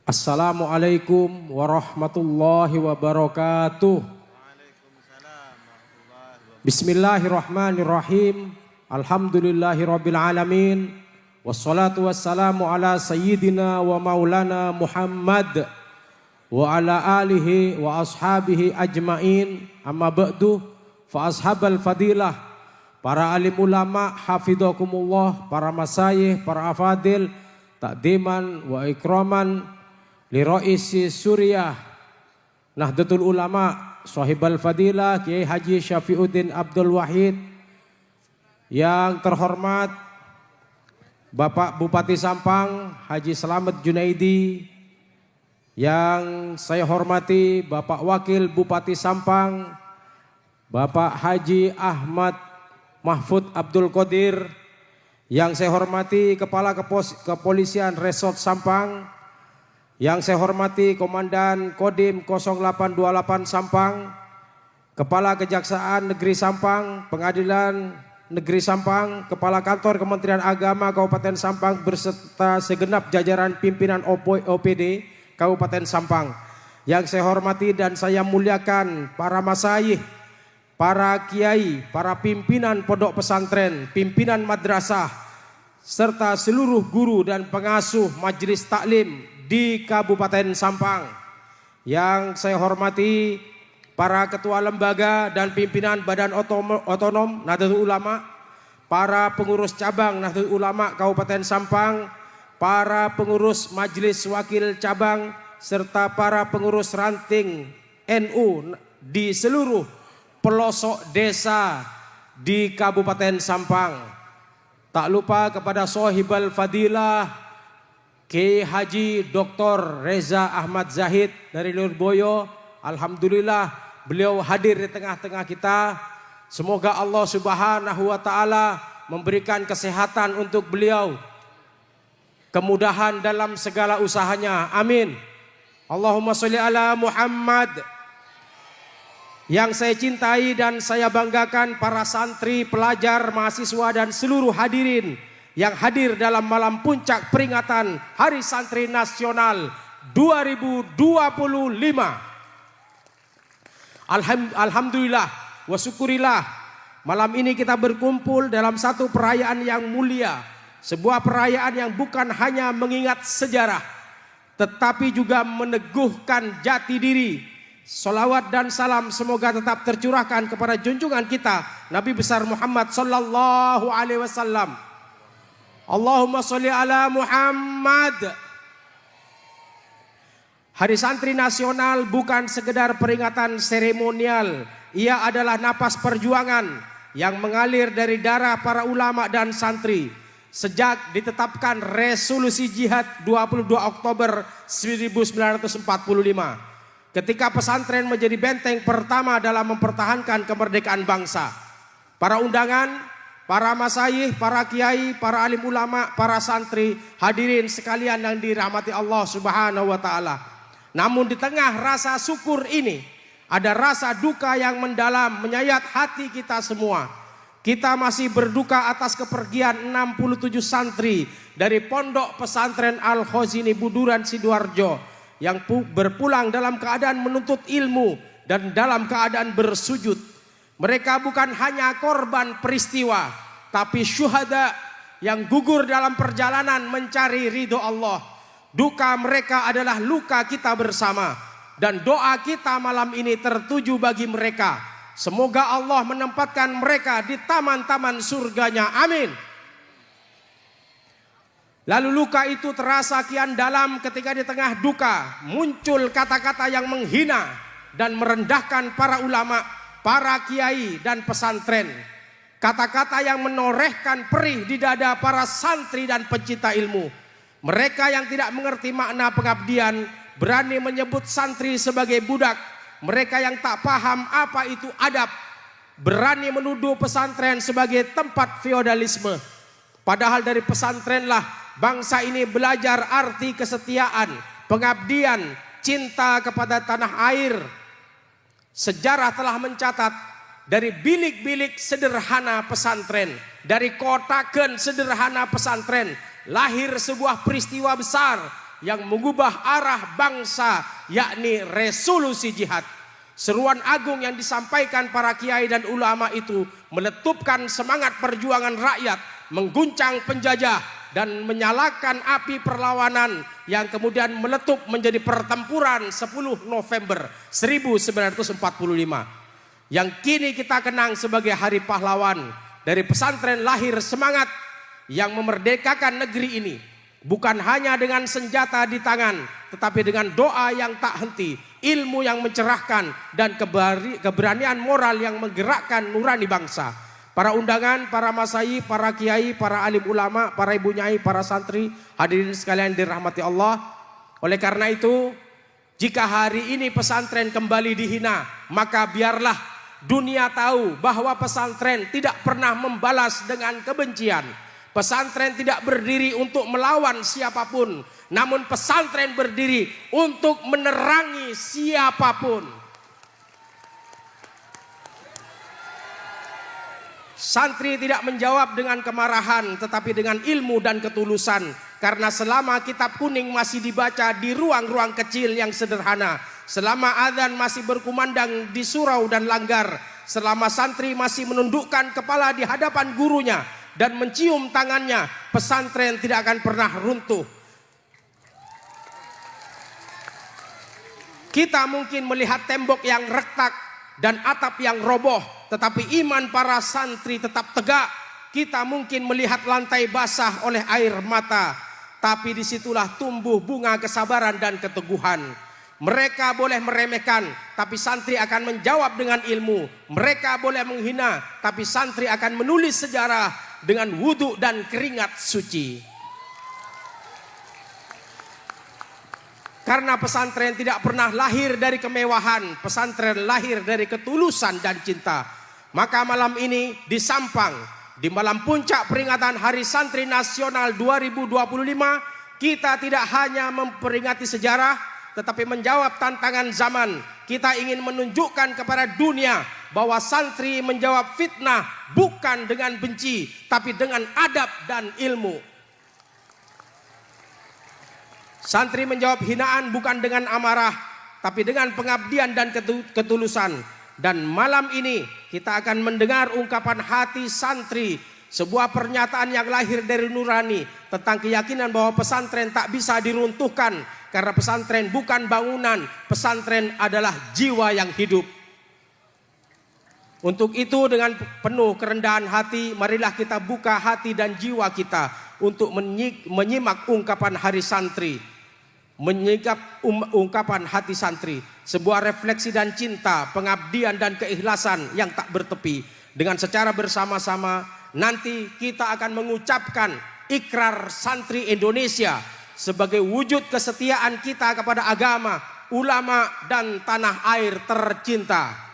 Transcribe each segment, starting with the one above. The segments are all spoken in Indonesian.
Assalamualaikum warahmatullahi wabarakatuh. Bismillahirrahmanirrahim. Alhamdulillahirabbil alamin. Wassalatu wassalamu ala sayyidina wa maulana Muhammad wa ala alihi wa ashabihi ajmain. Amma ba'du, fa ashabal fadilah, para alim ulama hafidhakumullah, para masayih, para afadil, takdiman wa ikraman li raisi Suriah Nahdlatul Ulama Shahibal Fadilah Kiai Haji Syafiuddin Abdul Wahid, yang terhormat Bapak Bupati Sampang Haji Slamet Junaidi, yang saya hormati Bapak Wakil Bupati Sampang Bapak Haji Ahmad Mahfud Abdul Qadir, yang saya hormati Kepala Kepolisian Resort Sampang, yang saya hormati Komandan Kodim 0828 Sampang, Kepala Kejaksaan Negeri Sampang, Pengadilan Negeri Sampang, Kepala Kantor Kementerian Agama Kabupaten Sampang beserta segenap jajaran pimpinan OPD Kabupaten Sampang. Yang saya hormati dan saya muliakan para masyayikh, para kiai, para pimpinan pondok pesantren, pimpinan madrasah, serta seluruh guru dan pengasuh majelis taklim di Kabupaten Sampang. Yang saya hormati para ketua lembaga dan pimpinan Badan Otonom Nahdlatul Ulama, para pengurus cabang Nahdlatul Ulama Kabupaten Sampang, para pengurus majelis wakil cabang, serta para pengurus ranting NU di seluruh pelosok desa di Kabupaten Sampang. Tak lupa kepada Shahibal Fadilah Kiai Haji Dr. Reza Ahmad Zahid dari Lurboyo. Alhamdulillah beliau hadir di tengah-tengah kita. Semoga Allah Subhanahu wa taala memberikan kesehatan untuk beliau, kemudahan dalam segala usahanya. Amin. Allahumma sholli ala Muhammad. Yang saya cintai dan saya banggakan para santri, pelajar, mahasiswa dan seluruh hadirin yang hadir dalam malam puncak peringatan Hari Santri Nasional 2025. Alhamdulillah wa syukurillah, malam ini kita berkumpul dalam satu perayaan yang mulia, sebuah perayaan yang bukan hanya mengingat sejarah tetapi juga meneguhkan jati diri. Salawat dan salam semoga tetap tercurahkan kepada junjungan kita Nabi besar Muhammad sallallahu alaihi wasallam. Allahumma sholli ala Muhammad. Hari Santri Nasional bukan sekedar peringatan seremonial. Ia adalah napas perjuangan yang mengalir dari darah para ulama dan santri. Sejak ditetapkan resolusi jihad 22 Oktober 1945. Ketika pesantren menjadi benteng pertama dalam mempertahankan kemerdekaan bangsa. Para undangan, para masyayikh, para kiai, para alim ulama, para santri, hadirin sekalian yang dirahmati Allah Subhanahu wa taala. Namun di tengah rasa syukur ini ada rasa duka yang mendalam menyayat hati kita semua. Kita masih berduka atas kepergian 67 santri dari Pondok Pesantren Al-Khazini Buduran Sidoarjo yang berpulang dalam keadaan menuntut ilmu dan dalam keadaan bersujud. Mereka bukan hanya korban peristiwa, tapi syuhada yang gugur dalam perjalanan mencari ridho Allah. Duka mereka adalah luka kita bersama, dan doa kita malam ini tertuju bagi mereka. Semoga Allah menempatkan mereka di taman-taman surganya. Amin. Lalu luka itu terasa kian dalam ketika di tengah duka muncul kata-kata yang menghina dan merendahkan para ulama, para kiai dan pesantren. Kata-kata yang menorehkan perih di dada para santri dan pencinta ilmu. Mereka yang tidak mengerti makna pengabdian berani menyebut santri sebagai budak. Mereka yang tak paham apa itu adab berani menuduh pesantren sebagai tempat feodalisme. Padahal dari pesantrenlah bangsa ini belajar arti kesetiaan, pengabdian, cinta kepada tanah air. Sejarah telah mencatat dari bilik-bilik sederhana pesantren, dari kotaken sederhana pesantren, lahir sebuah peristiwa besar yang mengubah arah bangsa, yakni resolusi jihad. Seruan agung yang disampaikan para kiai dan ulama itu meletupkan semangat perjuangan rakyat, mengguncang penjajah dan menyalakan api perlawanan yang kemudian meletup menjadi pertempuran 10 November 1945 yang kini kita kenang sebagai Hari Pahlawan. Dari pesantren lahir semangat yang memerdekakan negeri ini, bukan hanya dengan senjata di tangan, tetapi dengan doa yang tak henti, ilmu yang mencerahkan, dan keberanian moral yang menggerakkan nurani bangsa. Para undangan, para masai, para kiai, para alim ulama, para ibu nyai, para santri, hadirin sekalian dirahmati Allah. Oleh karena itu, jika hari ini pesantren kembali dihina, maka biarlah dunia tahu bahwa pesantren tidak pernah membalas dengan kebencian. Pesantren tidak berdiri untuk melawan siapapun, namun pesantren berdiri untuk menerangi siapapun. Santri tidak menjawab dengan kemarahan, tetapi dengan ilmu dan ketulusan. Karena selama kitab kuning masih dibaca di ruang-ruang kecil yang sederhana, selama adzan masih berkumandang di surau dan langgar, selama santri masih menundukkan kepala di hadapan gurunya dan mencium tangannya, pesantren tidak akan pernah runtuh. Kita mungkin melihat tembok yang retak dan atap yang roboh, tetapi iman para santri tetap tegak. Kita mungkin melihat lantai basah oleh air mata, tapi disitulah tumbuh bunga kesabaran dan keteguhan. Mereka boleh meremehkan, tapi santri akan menjawab dengan ilmu. Mereka boleh menghina, tapi santri akan menulis sejarah dengan wudhu dan keringat suci. Karena pesantren tidak pernah lahir dari kemewahan, pesantren lahir dari ketulusan dan cinta. Maka malam ini di Sampang, di malam puncak peringatan Hari Santri Nasional 2025, kita tidak hanya memperingati sejarah, tetapi menjawab tantangan zaman. Kita ingin menunjukkan kepada dunia bahwa santri menjawab fitnah bukan dengan benci, tapi dengan adab dan ilmu. Santri menjawab hinaan bukan dengan amarah, tapi dengan pengabdian dan ketulusan. Dan malam ini kita akan mendengar ungkapan hati santri, sebuah pernyataan yang lahir dari nurani tentang keyakinan bahwa pesantren tak bisa diruntuhkan, karena pesantren bukan bangunan, pesantren adalah jiwa yang hidup. Untuk itu dengan penuh kerendahan hati, marilah kita buka hati dan jiwa kita untuk menyimak ungkapan Hari Santri, menyikap ungkapan hati santri, sebuah refleksi dan cinta, pengabdian dan keikhlasan yang tak bertepi. Dengan secara bersama-sama nanti kita akan mengucapkan ikrar santri Indonesia sebagai wujud kesetiaan kita kepada agama, ulama dan tanah air tercinta.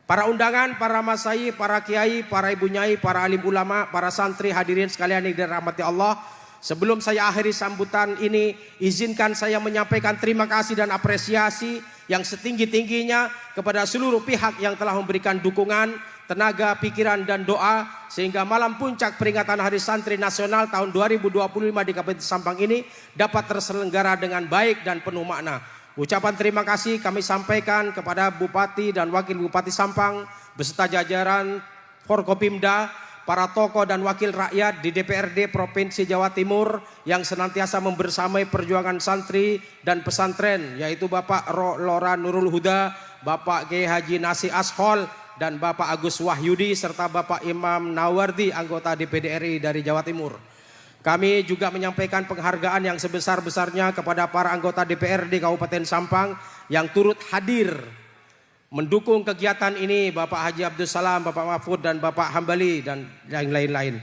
Para undangan, para masai, para kiai, para ibu nyai, para alim ulama, para santri, hadirin sekalian yang dirahmati Allah. Sebelum saya akhiri sambutan ini, izinkan saya menyampaikan terima kasih dan apresiasi yang setinggi-tingginya kepada seluruh pihak yang telah memberikan dukungan, tenaga, pikiran dan doa sehingga malam puncak peringatan Hari Santri Nasional tahun 2025 di Kabupaten Sampang ini dapat terselenggara dengan baik dan penuh makna. Ucapan terima kasih kami sampaikan kepada Bupati dan Wakil Bupati Sampang beserta jajaran Forkopimda, para tokoh dan wakil rakyat di DPRD Provinsi Jawa Timur yang senantiasa membersamai perjuangan santri dan pesantren, yaitu Bapak Lora Nurul Huda, Bapak Kiai Haji Nasi Ashol, dan Bapak Agus Wahyudi serta Bapak Imam Nawardi, anggota DPD RI dari Jawa Timur. Kami juga menyampaikan penghargaan yang sebesar-besarnya kepada para anggota DPRD Kabupaten Sampang yang turut hadir mendukung kegiatan ini, Bapak Haji Abdul Salam, Bapak Mahfud dan Bapak Hambali dan yang lain-lain.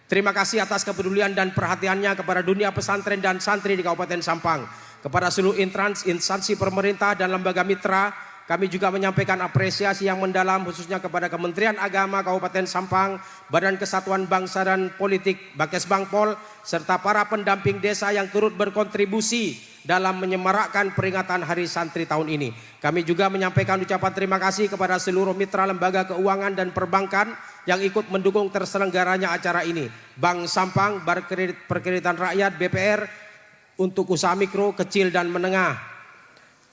Terima kasih atas kepedulian dan perhatiannya kepada dunia pesantren dan santri di Kabupaten Sampang. Kepada seluruh instansi pemerintah dan lembaga mitra, kami juga menyampaikan apresiasi yang mendalam khususnya kepada Kementerian Agama Kabupaten Sampang, Badan Kesatuan Bangsa dan Politik Bakes Bangpol, serta para pendamping desa yang turut berkontribusi dalam menyemarakkan peringatan Hari Santri tahun ini. Kami juga menyampaikan ucapan terima kasih kepada seluruh mitra lembaga keuangan dan perbankan yang ikut mendukung terselenggaranya acara ini. Bank Sampang, Perkreditan Rakyat, BPR, untuk usaha mikro, kecil dan menengah.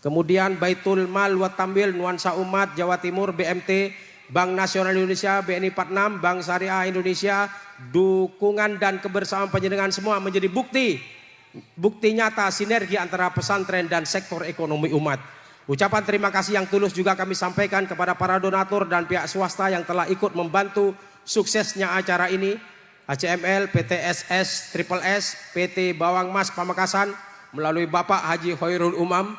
Kemudian Baitul Mal wa Tamwil Nuansa Umat Jawa Timur BMT, Bank Nasional Indonesia BNI 46, Bank Syariah Indonesia, dukungan dan kebersamaan panjenengan semua menjadi bukti nyata sinergi antara pesantren dan sektor ekonomi umat. Ucapan terima kasih yang tulus juga kami sampaikan kepada para donatur dan pihak swasta yang telah ikut membantu suksesnya acara ini. HCML, PT SS, Triple S, PT Bawang Mas Pamekasan melalui Bapak Haji Khairul Umam,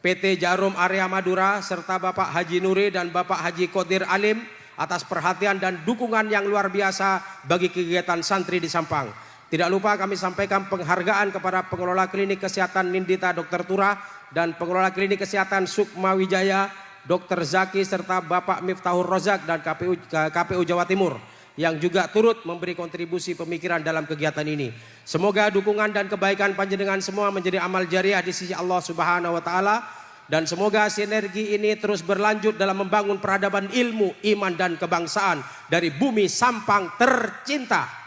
PT Jarum Area Madura, serta Bapak Haji Nuri dan Bapak Haji Qadir Alim atas perhatian dan dukungan yang luar biasa bagi kegiatan santri di Sampang. Tidak lupa kami sampaikan penghargaan kepada pengelola klinik kesehatan Nindita Dr. Turah dan pengelola klinik kesehatan Sukma Wijaya Dr. Zaki serta Bapak Miftahur Rozak dan KPU Jawa Timur yang juga turut memberi kontribusi pemikiran dalam kegiatan ini. Semoga dukungan dan kebaikan panjenengan semua menjadi amal jariah di sisi Allah Subhanahu wa taala, dan semoga sinergi ini terus berlanjut dalam membangun peradaban ilmu, iman dan kebangsaan dari bumi Sampang tercinta.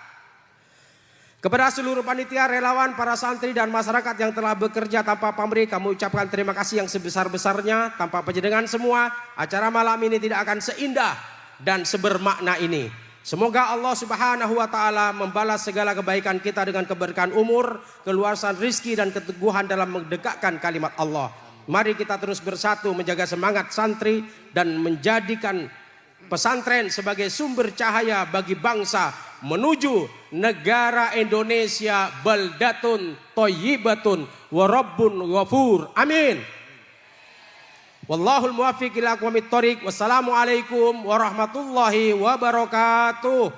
Kepada seluruh panitia, relawan, para santri dan masyarakat yang telah bekerja tanpa pamrih, kami ucapkan terima kasih yang sebesar-besarnya. Tanpa panjenengan semua, acara malam ini tidak akan seindah dan sebermakna ini. Semoga Allah Subhanahu wa taala membalas segala kebaikan kita dengan keberkahan umur, keluasan rizki dan keteguhan dalam mendekatkan kalimat Allah. Mari kita terus bersatu menjaga semangat santri dan menjadikan pesantren sebagai sumber cahaya bagi bangsa menuju negara Indonesia baldatun thayyibatun wa rabbun ghafur. Amin. Wallahul muwaffiq ila aqwamit thoriq. Wassalamualaikum warahmatullahi wabarakatuh.